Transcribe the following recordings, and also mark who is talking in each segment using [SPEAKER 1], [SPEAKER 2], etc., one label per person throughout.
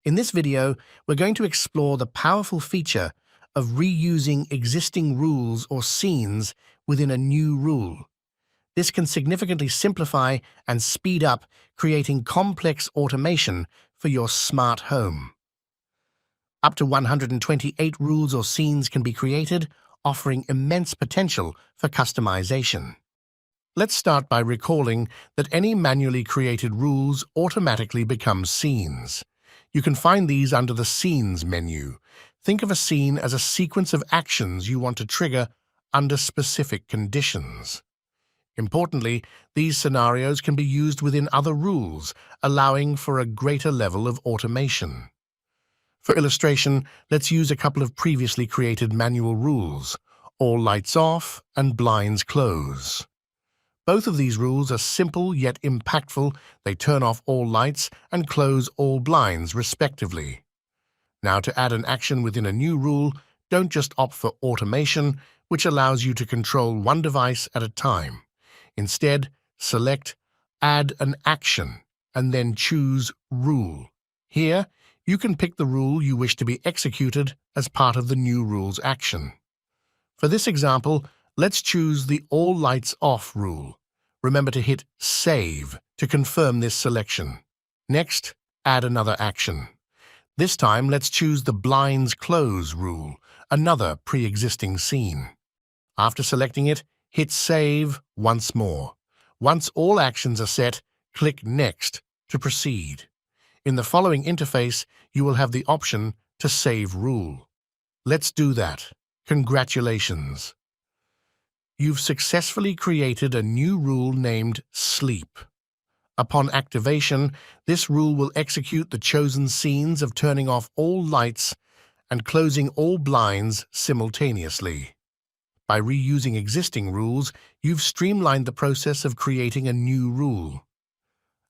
[SPEAKER 1] In this video, we're going to explore the powerful feature of reusing existing rules or scenes within a new rule. This can significantly simplify and speed up creating complex automation for your smart home. Up to 128 rules or scenes can be created, offering immense potential for customization. Let's start by recalling that any manually created rules automatically become scenes. You can find these under the Scenes menu. Think of a scene as a sequence of actions you want to trigger under specific conditions. Importantly, these scenarios can be used within other rules, allowing for a greater level of automation. For illustration, let's use a couple of previously created manual rules: all lights off and blinds close. Both of these rules are simple yet impactful. They turn off all lights and close all blinds, respectively. Now, to add an action within a new rule, don't just opt for automation, which allows you to control one device at a time. Instead, select Add an Action and then choose Rule. Here, you can pick the rule you wish to be executed as part of the new rule's action. For this example, let's choose the All Lights Off rule. Remember to hit Save to confirm this selection. Next, add another action. This time, let's choose the Blinds Close rule, another pre-existing scene. After selecting it, hit Save once more. Once all actions are set, click Next to proceed. In the following interface, you will have the option to save rule. Let's do that. Congratulations! You've successfully created a new rule named Sleep. Upon activation, this rule will execute the chosen scenes of turning off all lights and closing all blinds simultaneously. By reusing existing rules, you've streamlined the process of creating a new rule.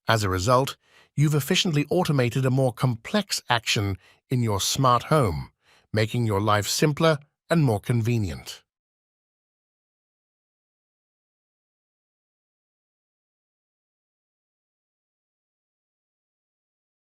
[SPEAKER 1] As a result, you've efficiently automated a more complex action in your smart home, making your life simpler and more convenient.